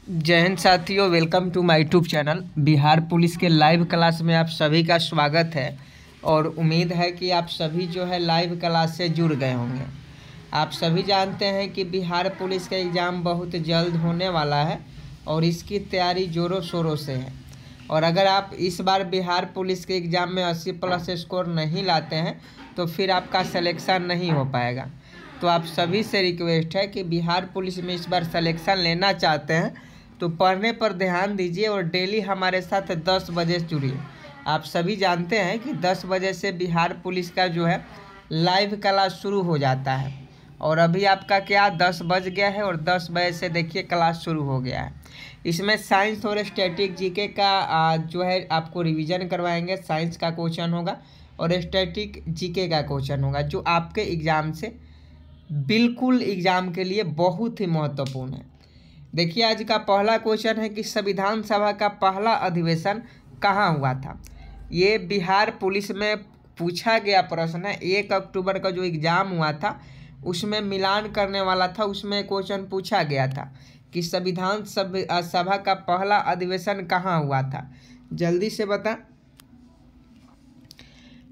जय हिंद साथियों, welcome to my YouTube channel. Bihar police के लाइव क्लास में आप सभी का स्वागत है और उम्मीद है कि आप सभी जो है लाइव क्लास से जुड़ गए होंगे। आप सभी जानते हैं कि बिहार पुलिस का एग्ज़ाम बहुत जल्द होने वाला है और इसकी तैयारी ज़ोरों शोरों से है। और अगर आप इस बार बिहार पुलिस के एग्ज़ाम में 80+ स्कोर नहीं लाते हैं तो फिर आपका सिलेक्शन नहीं हो पाएगा। तो आप सभी से रिक्वेस्ट है कि बिहार पुलिस में इस बार सिलेक्शन लेना चाहते हैं तो पढ़ने पर ध्यान दीजिए और डेली हमारे साथ 10 बजे जुड़िए। आप सभी जानते हैं कि 10 बजे से बिहार पुलिस का जो है लाइव क्लास शुरू हो जाता है और अभी आपका क्या 10 बज गया है और 10 बजे से देखिए क्लास शुरू हो गया है। इसमें साइंस और स्टैटिक जीके का जो है आपको रिवीजन करवाएंगे। साइंस का क्वेश्चन होगा और स्टैटिक जीके का क्वेश्चन होगा जो आपके एग्ज़ाम से बिल्कुल एग्ज़ाम के लिए बहुत ही महत्वपूर्ण है। देखिए आज का पहला क्वेश्चन है कि संविधान सभा का पहला अधिवेशन कहाँ हुआ था। ये बिहार पुलिस में पूछा गया प्रश्न है। 1 अक्टूबर का जो एग्ज़ाम हुआ था उसमें मिलान करने वाला था, उसमें क्वेश्चन पूछा गया था कि संविधान सभा का पहला अधिवेशन कहाँ हुआ था। जल्दी से बता,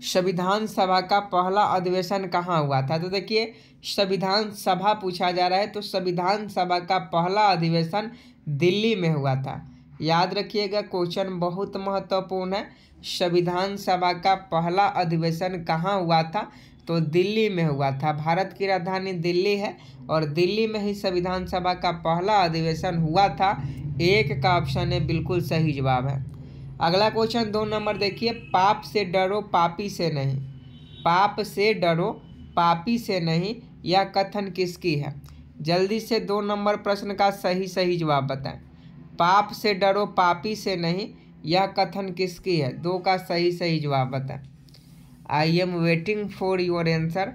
संविधान सभा का पहला अधिवेशन कहाँ हुआ था। तो देखिए संविधान सभा पूछा जा रहा है तो संविधान सभा का पहला अधिवेशन दिल्ली में हुआ था। याद रखिएगा, क्वेश्चन बहुत महत्वपूर्ण है। संविधान सभा का पहला अधिवेशन कहाँ हुआ था तो दिल्ली में हुआ था। भारत की राजधानी दिल्ली है और दिल्ली में ही संविधान सभा का पहला अधिवेशन हुआ था। 1 का ऑप्शन है बिल्कुल सही जवाब है। अगला क्वेश्चन 2 नंबर देखिए, पाप से डरो पापी से नहीं। पाप से डरो पापी से नहीं, यह कथन किसकी है। जल्दी से 2 नंबर प्रश्न का सही जवाब बताएं। पाप से डरो पापी से नहीं, यह कथन किसकी है। 2 का सही जवाब बताएं। I am waiting for your answer.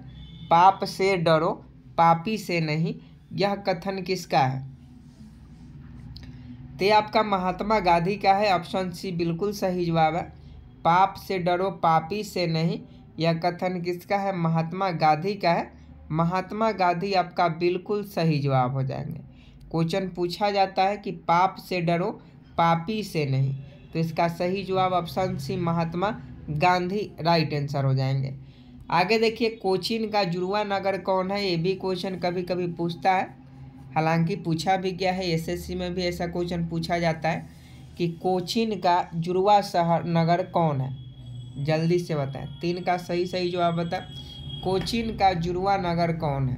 पाप से डरो पापी से नहीं, यह कथन किसका है। तो आपका महात्मा गांधी का है। ऑप्शन सी बिल्कुल सही जवाब है। पाप से डरो पापी से नहीं, यह कथन किसका है, महात्मा गांधी का है। महात्मा गांधी आपका बिल्कुल सही जवाब हो जाएंगे। क्वेश्चन पूछा जाता है कि पाप से डरो पापी से नहीं, तो इसका सही जवाब option C Mahatma Gandhi right answer हो जाएंगे। आगे देखिए, कोचीन का जुड़वा नगर कौन है। ये भी क्वेश्चन कभी कभी पूछता है, हालांकि पूछा भी गया है। एसएससी में भी ऐसा क्वेश्चन पूछा जाता है कि कोचीन का जुड़वा शहर नगर कौन है। जल्दी से बताएं। 3 का सही जवाब बताएं। कोचीन का जुड़वा नगर कौन है।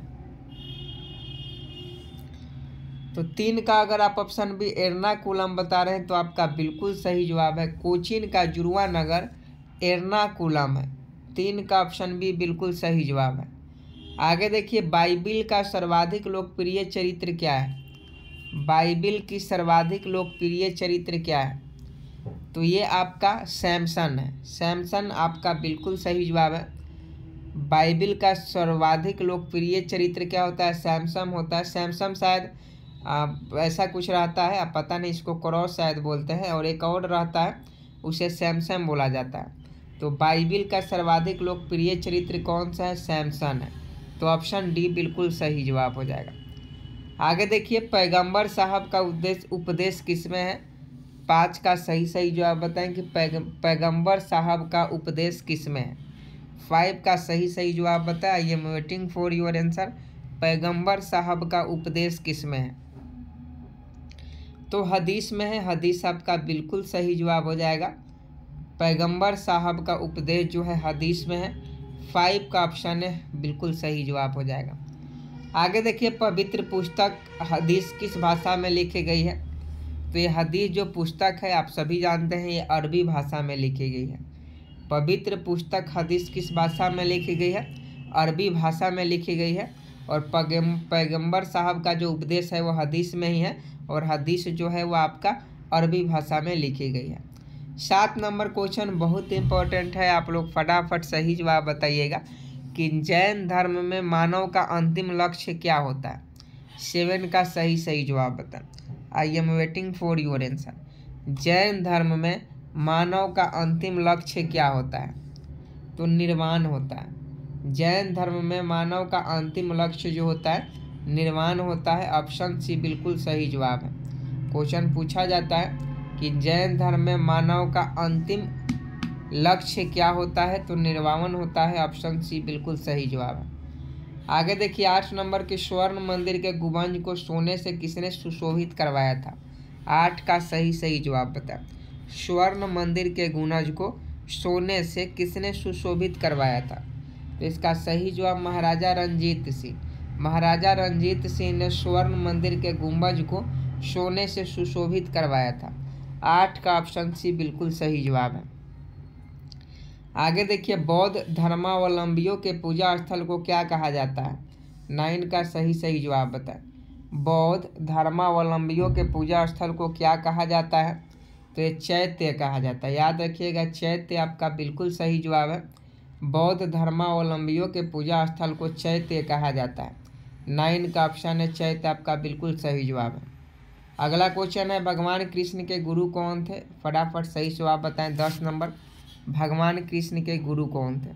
तो 3 का अगर आप ऑप्शन बी एर्नाकुलम बता रहे हैं तो आपका बिल्कुल सही जवाब है। कोचीन का जुड़वा नगर एर्नाकुलम है। 3 का ऑप्शन बी बिल्कुल सही जवाब है। आगे देखिए, बाइबिल का सर्वाधिक लोकप्रिय चरित्र क्या है। बाइबिल की सर्वाधिक लोकप्रिय चरित्र क्या है। तो ये आपका सैमसन है। सैमसन आपका बिल्कुल सही जवाब है। बाइबिल का सर्वाधिक लोकप्रिय चरित्र क्या होता है, सैमसन होता है। सैमसन शायद ऐसा कुछ रहता है, आप पता नहीं, इसको क्रॉस शायद बोलते हैं, और एक और रहता है उसे सैमसन बोला जाता है। तो बाइबिल का सर्वाधिक लोकप्रिय चरित्र कौन सा है, सैमसन है। तो ऑप्शन डी बिल्कुल सही जवाब हो जाएगा। आगे देखिए, पैगंबर साहब का उपदेश किसमें है। 5 का सही जवाब बताएं कि पैगंबर साहब का उपदेश किसमें है। 5 का सही जवाब बताएं। I am waiting for your answer. पैगंबर साहब का उपदेश किसमें है। तो हदीस में है। हदीस आपका बिल्कुल सही जवाब हो जाएगा। पैगंबर साहब का उपदेश जो है हदीस में है। 5 का ऑप्शन है बिल्कुल सही जवाब हो जाएगा। आगे देखिए, पवित्र पुस्तक हदीस किस भाषा में लिखी गई है। तो ये हदीस जो पुस्तक है आप सभी जानते हैं ये अरबी भाषा में लिखी गई है। पवित्र पुस्तक हदीस किस भाषा में लिखी गई है, अरबी भाषा में लिखी गई है। और पैगंबर साहब का जो उपदेश है वो हदीस में ही है और हदीस जो है वो आपका अरबी भाषा में लिखी गई है। 7 नंबर क्वेश्चन बहुत इंपॉर्टेंट है, आप लोग फटाफट सही जवाब बताइएगा कि जैन धर्म में मानव का अंतिम लक्ष्य क्या होता है। 7 का सही जवाब बताएं। I am waiting for your answer. Jain धर्म में मानव का अंतिम लक्ष्य क्या होता है। तो निर्वाण होता है। जैन धर्म में मानव का अंतिम लक्ष्य जो होता है निर्वाण होता है। ऑप्शन सी बिल्कुल सही जवाब है। क्वेश्चन पूछा जाता है कि जैन धर्म में मानव का अंतिम लक्ष्य क्या होता है, तो निर्वाण होता है। ऑप्शन सी बिल्कुल सही जवाब है। आगे देखिए 8 नंबर के स्वर्ण मंदिर के गुंबज को सोने से किसने सुशोभित करवाया था। 8 का सही जवाब बता। स्वर्ण मंदिर के गुंबज को सोने से किसने सुशोभित करवाया था, तो इसका सही जवाब महाराजा रंजीत सिंह। महाराजा रंजीत सिंह ने स्वर्ण मंदिर के गुंबज को सोने से सुशोभित करवाया था। 8 का ऑप्शन सी बिल्कुल सही जवाब है। आगे देखिए बौद्ध धर्मावलंबियों के पूजा स्थल को क्या कहा जाता है। 9 का सही जवाब बताएं। बौद्ध धर्मावलंबियों के पूजा स्थल को क्या कहा जाता है, तो ये चैत्य कहा जाता है। याद रखिएगा चैत्य आपका बिल्कुल सही जवाब है। बौद्ध धर्मावलंबियों के पूजा स्थल को चैत्य कहा जाता है। 9 का ऑप्शन है चैत्य आपका बिल्कुल सही जवाब है। अगला क्वेश्चन है भगवान कृष्ण के गुरु कौन थे। फटाफट सही जवाब बताएं। 10 नंबर भगवान कृष्ण के गुरु कौन थे।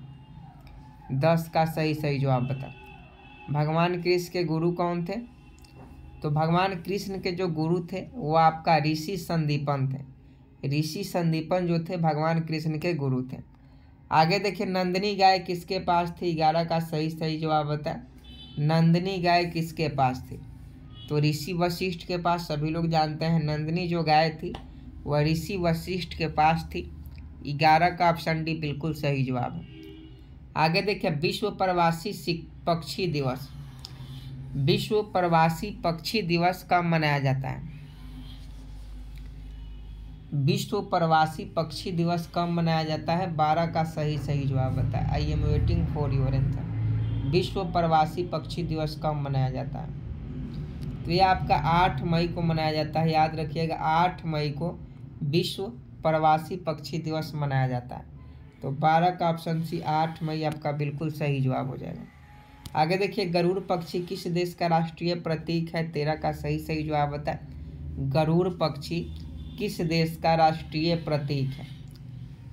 10 का सही जवाब बता। भगवान कृष्ण के गुरु कौन थे, तो भगवान कृष्ण के जो गुरु थे वो आपका ऋषि संदीपन थे। ऋषि संदीपन जो थे भगवान कृष्ण के गुरु थे। आगे देखिए नंदिनी गाय किसके पास थी। 11 का सही जवाब बता। नंदिनी गाय किसके पास थी, तो ऋषि वशिष्ठ के पास। सभी लोग जानते हैं नंदिनी जो गाय थी वह ऋषि वशिष्ठ के पास थी। 11 का ऑप्शन डी बिल्कुल सही जवाब है। आगे देखिए विश्व प्रवासी पक्षी दिवस। विश्व प्रवासी पक्षी दिवस कब मनाया जाता है। विश्व प्रवासी पक्षी दिवस कब मनाया जाता है। 12 का सही जवाब बताएं। I am waiting for your answer. विश्व प्रवासी पक्षी दिवस कब मनाया जाता है, तो ये आपका 8 मई को मनाया जाता है। याद रखिएगा 8 मई को विश्व प्रवासी पक्षी दिवस मनाया जाता है। तो 12 का ऑप्शन सी 8 मई आपका बिल्कुल सही जवाब हो जाएगा। आगे देखिए गरुड़ पक्षी किस देश का राष्ट्रीय प्रतीक है। 13 का सही जवाब बताए। गरुड़ पक्षी किस देश का राष्ट्रीय प्रतीक है,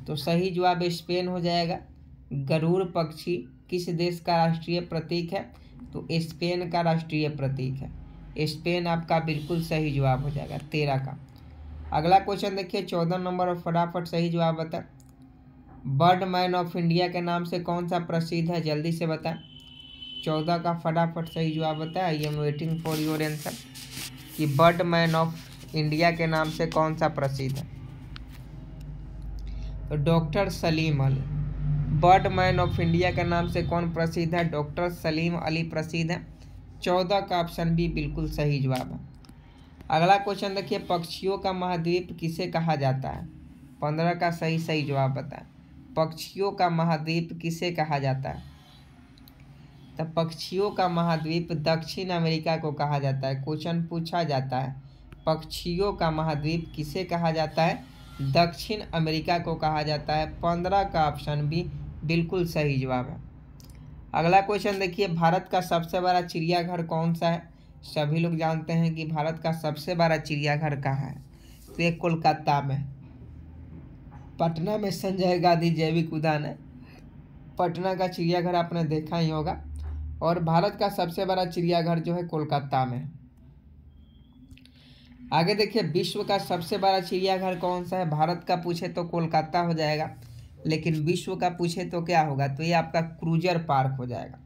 तो सही जवाब स्पेन हो जाएगा। गरुड़ पक्षी किस देश का राष्ट्रीय प्रतीक है, तो स्पेन का राष्ट्रीय प्रतीक है। स्पेन आपका बिल्कुल सही जवाब हो जाएगा 13 का। अगला क्वेश्चन देखिए 14 नंबर और फटाफट सही जवाब बताएं। बर्ड मैन ऑफ इंडिया के नाम से कौन सा प्रसिद्ध है, जल्दी से बताएं। 14 का फटाफट सही जवाब बताएं। I am waiting for your answer कि बर्ड मैन ऑफ इंडिया के नाम से कौन सा प्रसिद्ध है, तो doctor Salim Ali. Bird man of India के नाम से कौन प्रसिद्ध है, डॉक्टर सलीम अली प्रसिद्ध है। 14 का ऑप्शन बी बिल्कुल सही जवाब है। अगला क्वेश्चन देखिए पक्षियों का महाद्वीप किसे कहा जाता है। 15 का सही जवाब बताएं। पक्षियों का महाद्वीप किसे कहा जाता है, तो पक्षियों का महाद्वीप दक्षिण अमेरिका को कहा जाता है। क्वेश्चन पूछा जाता है पक्षियों का महाद्वीप किसे कहा जाता है, दक्षिण अमेरिका को कहा जाता है। 15 का ऑप्शन बी बिल्कुल सही जवाब है। अगला क्वेश्चन देखिए भारत का सबसे बड़ा चिड़ियाघर कौन सा है। सभी लोग जानते हैं कि भारत का सबसे बड़ा चिड़ियाघर कहाँ है, तो ये कोलकाता में। पटना में संजय गांधी जैविक उद्यान है। पटना का चिड़ियाघर आपने देखा ही होगा, और भारत का सबसे बड़ा चिड़ियाघर जो है कोलकाता में। आगे देखिए विश्व का सबसे बड़ा चिड़ियाघर कौन सा है। भारत का पूछे तो कोलकाता हो जाएगा, लेकिन विश्व का पूछे तो क्या होगा, तो ये आपका क्रूजर पार्क हो जाएगा।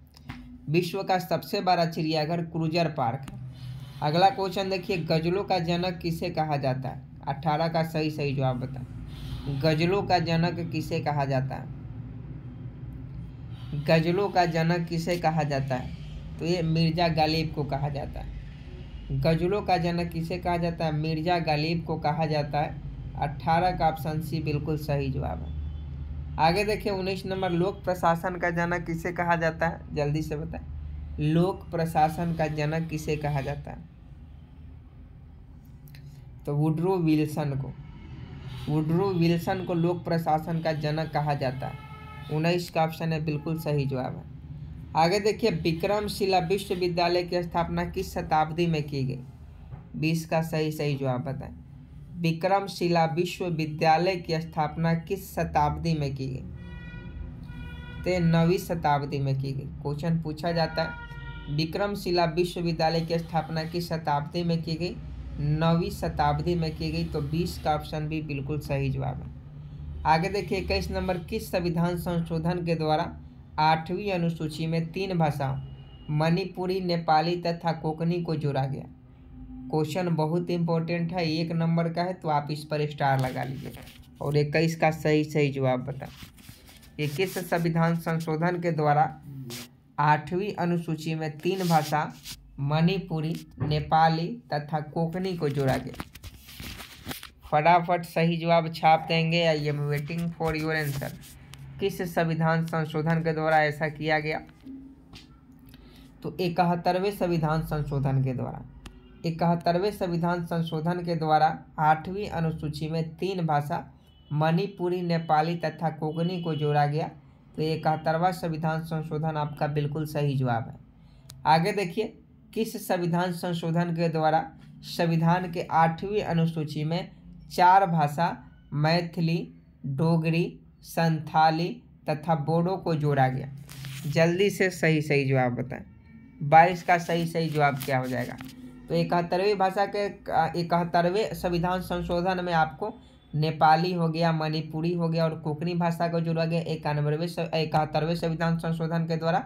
विश्व का सबसे बड़ा चिड़ियाघर क्रूजर पार्क है। अगला क्वेश्चन देखिए गजलों का जनक किसे कहा जाता है। 18 का सही जवाब बता। गजलों का जनक किसे कहा जाता है, गजलों का जनक किसे कहा जाता है, तो ये मिर्जा गालिब को कहा जाता है। गजलों का जनक किसे कहा जाता है, मिर्जा गालिब को कहा जाता है। 18 का ऑप्शन सी बिल्कुल सही जवाब है। आगे देखिए 19 नंबर लोक प्रशासन का जनक किसे कहा जाता है, जल्दी से बताएं। लोक प्रशासन का जनक किसे कहा जाता है, तो वुड्रो विल्सन को लोक प्रशासन का जनक कहा जाता है। 19 का ऑप्शन है बिल्कुल सही जवाब है। आगे देखिए विक्रमशिला विश्वविद्यालय की स्थापना किस शताब्दी में की गई। 20 का सही जवाब बताएं। विक्रमशिला विश्वविद्यालय की स्थापना किस शताब्दी में की गई, तो 9वीं शताब्दी में की गई। क्वेश्चन पूछा जाता है विक्रमशिला विश्वविद्यालय की स्थापना किस शताब्दी में की गई, 9वीं शताब्दी में की गई। तो 20 का ऑप्शन भी बिल्कुल सही जवाब है। आगे देखिए 21 नंबर, किस संविधान संशोधन के द्वारा 8वीं अनुसूची में 3 भाषाओं मणिपुरी, नेपाली तथा कोंकणी को जोड़ा गया? क्वेश्चन बहुत इंपॉर्टेंट है, 1 नंबर का है, तो आप इस पर स्टार लगा लीजिए और 21 का सही जवाब बता। ये किस संविधान संशोधन के द्वारा 8वीं अनुसूची में 3 भाषा मणिपुरी, नेपाली तथा कोंकणी को जोड़ा गया? फटाफट सही जवाब छाप देंगे। I am waiting for your answer. किस संविधान संशोधन के द्वारा ऐसा किया गया? तो 71वें संविधान संशोधन के द्वारा। 71वें संविधान संशोधन के द्वारा 8वीं अनुसूची में 3 भाषा मणिपुरी, नेपाली तथा कोंकणी को जोड़ा गया। तो 71वां संविधान संशोधन आपका बिल्कुल सही जवाब है। आगे देखिए, किस संविधान संशोधन के द्वारा संविधान के 8वीं अनुसूची में 4 भाषा मैथिली, डोगरी, संथाली तथा बोडो को जोड़ा गया? जल्दी से सही जवाब बताएं। 22 का सही जवाब क्या हो जाएगा? तो 71वें संविधान संशोधन में आपको नेपाली हो गया, मणिपुरी हो गया और कोंकणी भाषा को जोड़ा गया 71वें संविधान संशोधन के द्वारा,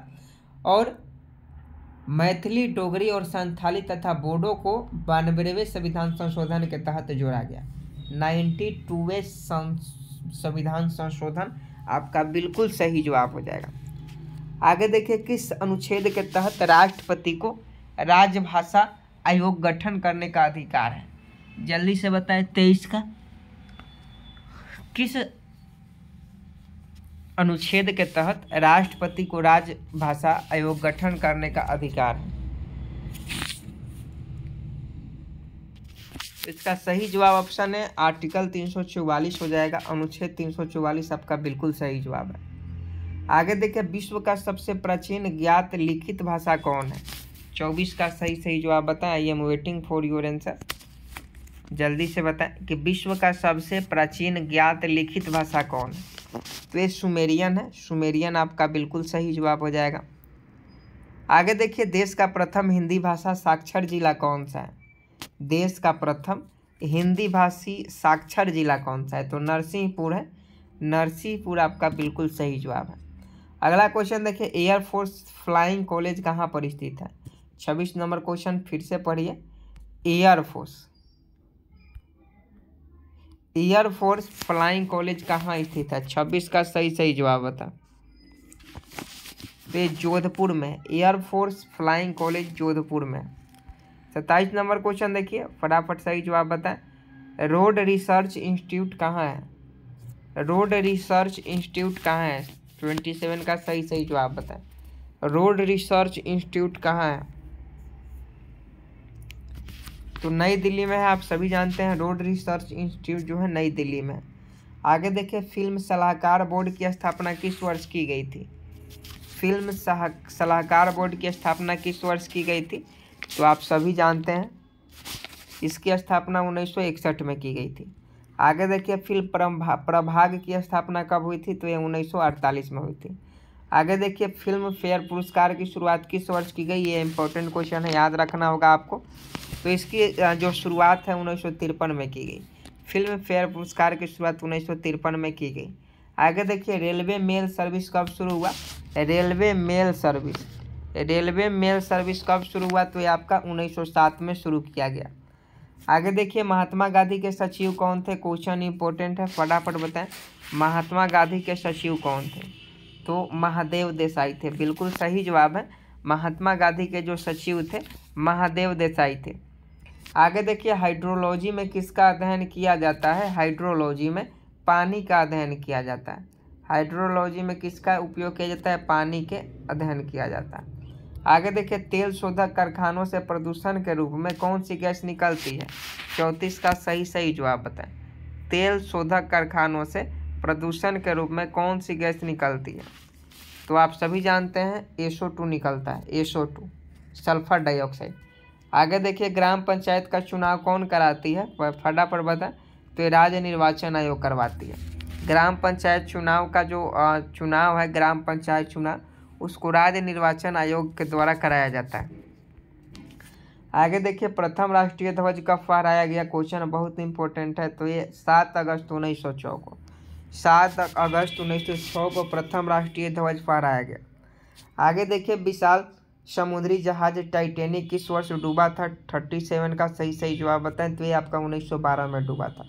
और मैथिली, डोगरी और संथाली तथा बोडो को 92वें संविधान संशोधन के तहत जोड़ा गया। 92वें संविधान संशोधन आपका बिल्कुल सही जवाब हो जाएगा। आगे देखिए, किस अनुच्छेद के तहत राष्ट्रपति को राजभाषा आयोग गठन करने का अधिकार है? जल्दी से बताएं। 23 का किस अनुच्छेद के तहत राष्ट्रपति को राजभाषा आयोग गठन करने का अधिकार है? इसका सही जवाब ऑप्शन है आर्टिकल 344 हो जाएगा। अनुच्छेद 344 आपका बिल्कुल सही जवाब है। आगे देखिए, विश्व का सबसे प्राचीन ज्ञात लिखित भाषा कौन है? 24 का सही जवाब बताएं। I am waiting for your answer. जल्दी से बताएं कि विश्व का सबसे प्राचीन ज्ञात लिखित भाषा कौन है? तो ये सुमेरियन है। सुमेरियन आपका बिल्कुल सही जवाब हो जाएगा। आगे देखिए, देश का प्रथम हिंदी भाषा साक्षर जिला कौन सा है? देश का प्रथम हिंदी भाषी साक्षर जिला कौन सा है? तो नरसिंहपुर है। नरसिंहपुर आपका बिल्कुल सही जवाब है। अगला क्वेश्चन देखिए, एयरफोर्स फ्लाइंग कॉलेज कहाँ पर स्थित है? 26 नंबर क्वेश्चन फिर से पढ़िए। एयरफोर्स फ्लाइंग कॉलेज कहाँ स्थित है? 26 का सही जवाब बता। तो जोधपुर में। एयरफोर्स फ्लाइंग कॉलेज जोधपुर में। 27 नंबर क्वेश्चन देखिए, फटाफट सही जवाब बताएं। रोड रिसर्च इंस्टीट्यूट कहाँ है? रोड रिसर्च इंस्टीट्यूट कहाँ है? 27 का सही जवाब बताएं। रोड रिसर्च इंस्टीट्यूट कहाँ है? तो नई दिल्ली में है। आप सभी जानते हैं रोड रिसर्च इंस्टीट्यूट जो है नई दिल्ली में। आगे देखिए, फिल्म सलाहकार बोर्ड की स्थापना किस वर्ष की गई थी? फिल्म सलाहकार बोर्ड की स्थापना किस वर्ष की गई थी? तो आप सभी जानते हैं इसकी स्थापना 1961 में की गई थी। आगे देखिए, फिल्म प्रभाग की स्थापना कब हुई थी? तो ये 1948 में हुई थी। आगे देखिए, फिल्म फेयर पुरस्कार की शुरुआत किस वर्ष की गई? ये इंपॉर्टेंट क्वेश्चन है, याद रखना होगा आपको। तो इसकी जो शुरुआत है 1953 में की गई। फिल्म फेयर पुरस्कार की शुरुआत 1953 में की गई। आगे देखिए, रेलवे मेल सर्विस कब शुरू हुआ? रेलवे मेल सर्विस कब शुरू हुआ? तो ये आपका 1907 में शुरू किया गया। आगे देखिए, महात्मा गांधी के सचिव कौन थे? क्वेश्चन इंपॉर्टेंट है, फटाफट बताएं। महात्मा गांधी के सचिव कौन थे? तो महादेव देसाई थे। बिल्कुल सही जवाब है। महात्मा गांधी के जो सचिव थे महादेव देसाई थे। आगे देखिए, हाइड्रोलॉजी में किसका अध्ययन किया जाता है? हाइड्रोलॉजी में पानी का अध्ययन किया जाता है। हाइड्रोलॉजी में किसका उपयोग किया जाता है? पानी के अध्ययन किया जाता है। आगे देखिए, तेल शोधक कारखानों से प्रदूषण के रूप में कौन सी गैस निकलती है? 34 का सही जवाब बताएं। तेल शोधक कारखानों से प्रदूषण के रूप में कौन सी गैस निकलती है? तो आप सभी जानते हैं SO2 निकलता है। SO2 sulphur dioxide. आगे देखिए, ग्राम पंचायत का चुनाव कौन कराती है? फटाफट बताएं। तो राज्य निर्वाचन आयोग करवाती है। ग्राम पंचायत चुनाव का जो चुनाव है, ग्राम पंचायत चुनाव, उसको राज्य निर्वाचन आयोग के द्वारा कराया जाता है। आगे देखिए, प्रथम राष्ट्रीय ध्वज कब फहराया गया? क्वेश्चन बहुत इंपॉर्टेंट है। तो ये 7 अगस्त 1906 को, 7 अगस्त 1906 को प्रथम राष्ट्रीय ध्वज फहराया गया। आगे देखिए, विशाल समुद्री जहाज टाइटैनिक किस वर्ष डूबा था? 37 का सही जवाब बताएं। तो ये आपका 1912 में डूबा था।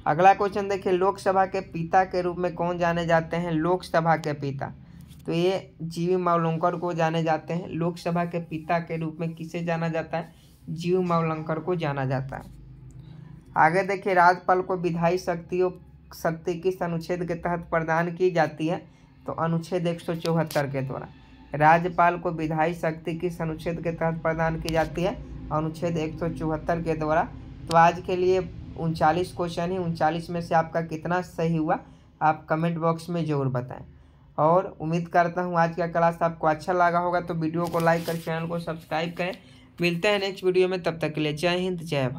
अगला क्वेश्चन देखिए, लोकसभा के पिता के रूप में कौन जाने जाते हैं? लोकसभा के पिता, तो ये जीवी मावलंकर को जाने जाते हैं। लोकसभा के पिता के रूप में किसे जाना जाता है? जीवी मावलंकर को जाना जाता है। आगे देखिए, राज्यपाल को विधायी शक्ति किस अनुच्छेद के तहत प्रदान की जाती है? तो अनुच्छेद 174 के द्वारा। राज्यपाल को विधायी शक्ति किस अनुच्छेद के तहत प्रदान की जाती है? अनुच्छेद 174 के द्वारा। तो आज के लिए 39 क्वेश्चन है, 39 में से आपका कितना सही हुआ आप कमेंट बॉक्स में ज़रूर बताएं। और उम्मीद करता हूँ आज का क्लास आपको अच्छा लगा होगा। तो वीडियो को लाइक कर चैनल को सब्सक्राइब करें। मिलते हैं नेक्स्ट वीडियो में, तब तक के लिए जय हिंद जय भारत।